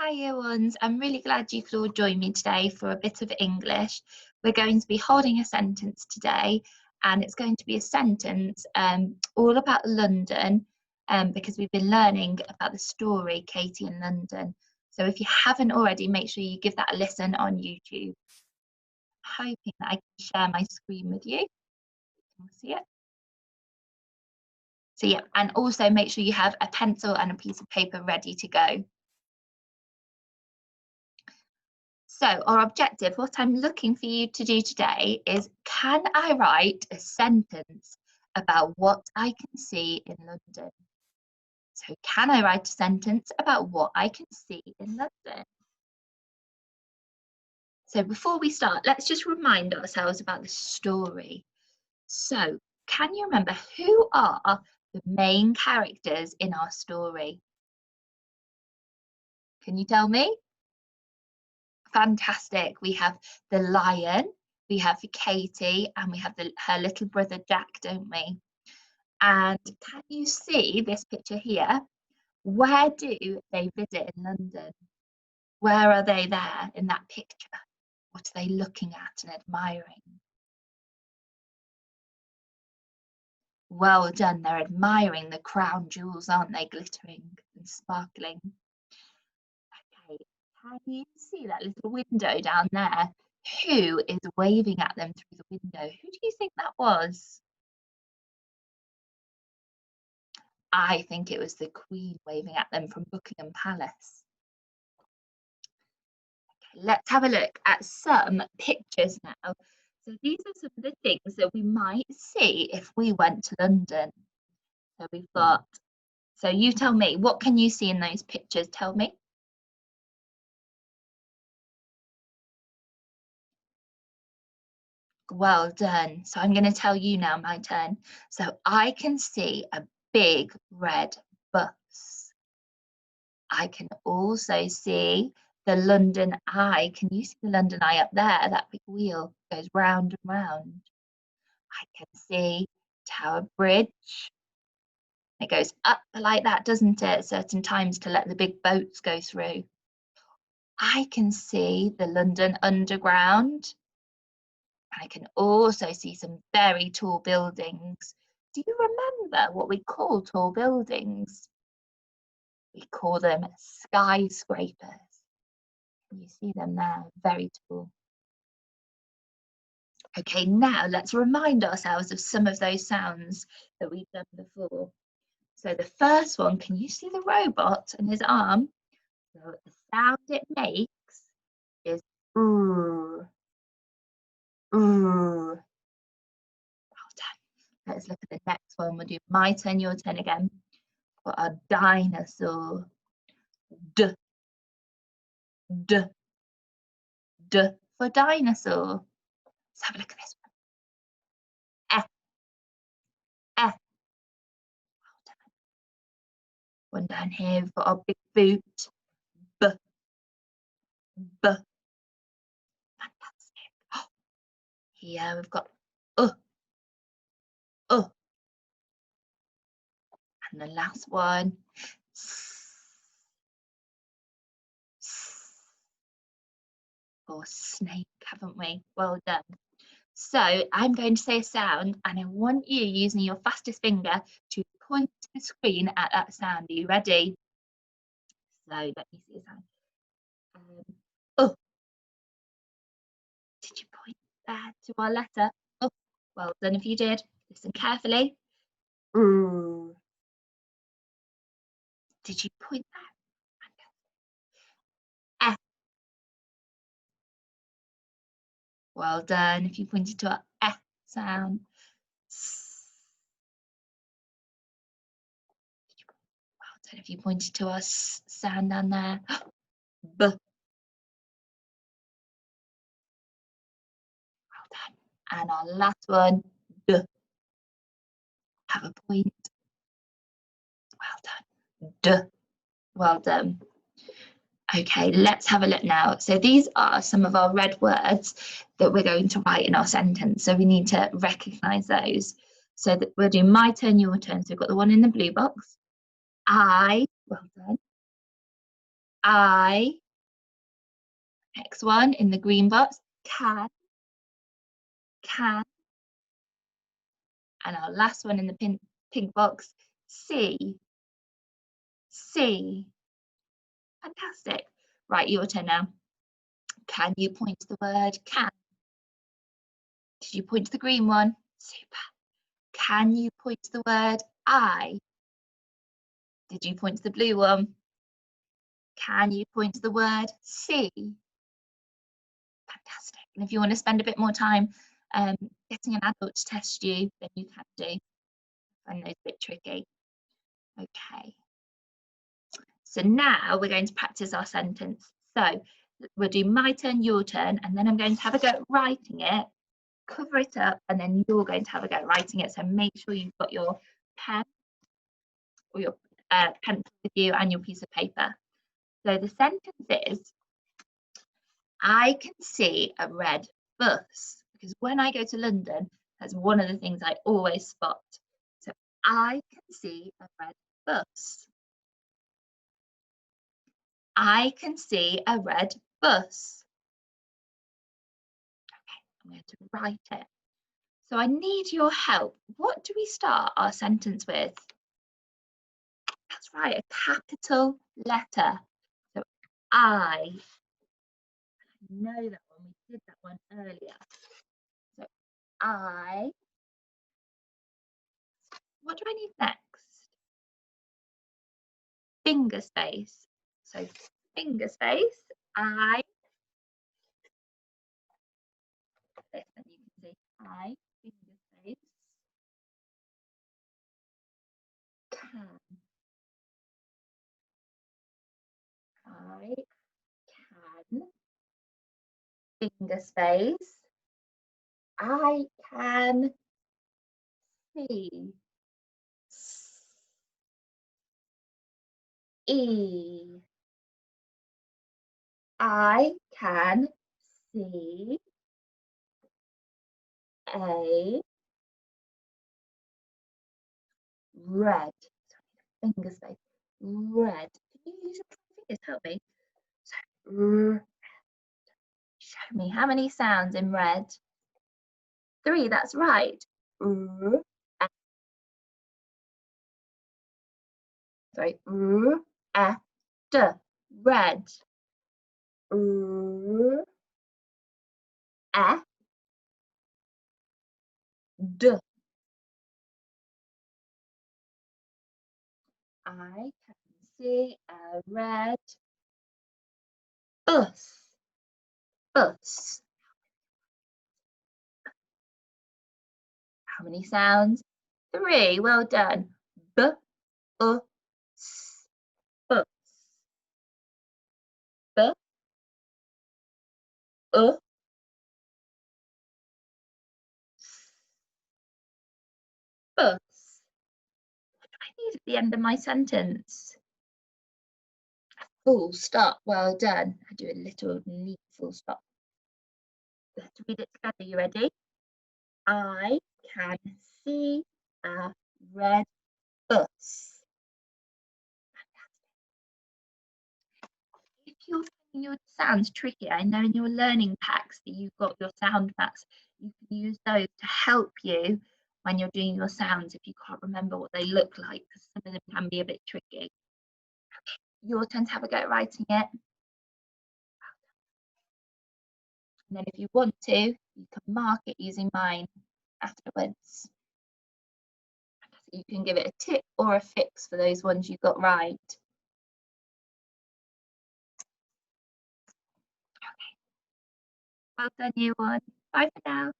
Hi, year ones. I'm really glad you could all join me today for a bit of English. We're going to be holding a sentence today, and it's going to be a sentence all about London because we've been learning about the story Katie in London. So if you haven't already, make sure you give that a listen on YouTube. Hoping that I can share my screen with you. Can you see it? So yeah, and also make sure you have a pencil and a piece of paper ready to go. So our objective, what I'm looking for you to do today is, can I write a sentence about what I can see in London? So can I write a sentence about what I can see in London? So before we start, let's just remind ourselves about the story. So can you remember who are the main characters in our story? Can you tell me? Fantastic. We have the lion, we have Katie, and we have her little brother Jack, don't we? And can you see this picture here? Where do they visit in London? Where are they there in that picture? What are they looking at and admiring? Well done, they're admiring the crown jewels, aren't they? Glittering and sparkling. Okay, can you see that little window down there? Who is waving at them through the window? Who do you think that was? I think it was the Queen waving at them from Buckingham Palace. Okay, let's have a look at some pictures now. So these are some of the things that we might see if we went to London. So we've got, so you tell me, what can you see in those pictures? Tell me. Well done. So I'm going to tell you now, my turn. So I can see a big red bus. I can also see the London Eye. Can you see the London Eye up there? That big wheel goes round and round. I can see Tower Bridge. It goes up like that, doesn't it, at certain times to let the big boats go through. I can see the London Underground. I can also see some very tall buildings. Do you remember what we call tall buildings? We call them skyscrapers. You see them there, very tall. Okay, now let's remind ourselves of some of those sounds that we've done before. So the first one, can you see the robot and his arm? So the sound it makes is ooh, ooh. Well done. Let's look at the next one. We'll do my turn, your turn again. For a dinosaur. D, d, d for dinosaur. Let's have a look at this one. F, F. Well done. One down here, we've got our big boot. B, b. Fantastic. Here we've got and the last one. Or snake, haven't we? Well done. So I'm going to say a sound and I want you using your fastest finger to point to the screen at that sound. Are you ready? So let me see the sound. Oh, did you point there to our letter? Oh, well done if you did. Listen carefully. Ooh. Did you point there? F. Well done if you pointed to our F sound. Well done if you pointed to our sound down there. B. Well done. And our last one, D. Have a point. Well done. D. Well done. Okay, let's have a look now. So these are some of our red words that we're going to write in our sentence. So we need to recognise those. So that we'll do my turn, your turn. So we've got the one in the blue box. I, well done. Next one in the green box, can. And our last one in the pink box, see. Fantastic. Right, your turn now. Can you point to the word can? Did you point to the green one? Super. Can you point to the word I? Did you point to the blue one? Can you point to the word see? Fantastic. And if you want to spend a bit more time getting an adult to test you, then you can do. I find those a bit tricky. Okay. So now we're going to practice our sentence. So we'll do my turn, your turn, and then I'm going to have a go at writing it, cover it up, and then you're going to have a go at writing it. So make sure you've got your pen or your pencil with you and your piece of paper. So the sentence is, I can see a red bus, because when I go to London, that's one of the things I always spot. So I can see a red bus. I can see a red bus. Okay, I'm going to write it. So I need your help. What do we start our sentence with? That's right, a capital letter. So I know that one, we did that one earlier. So I, what do I need next? Finger space. So finger space, I, this, and you can see I, finger space, can. I can, finger space, I can see. E. I can see a red. Finger space. Red. Can you use your fingers? Help me. So, show me how many sounds in red. 3. That's right. Sorry. D. Red. D. I can see a red bus. Bus. How many sounds? 3. Well done. B, U, S. Bus. B, U, S. Bus. What do I need at the end of my sentence? Full stop. Well done. I do a little neat full stop. Let's read it together. You ready? I can see a red bus. If you're finding your sounds tricky, I know in your learning packs that you've got your sound maps. You can use those to help you when you're doing your sounds if you can't remember what they look like, because some of them can be a bit tricky. Your turn to have a go at writing it. And then if you want to, you can mark it using mine afterwards. You can give it a tick or a fix for those ones you got right. Okay. Well done, year 1. Bye for now.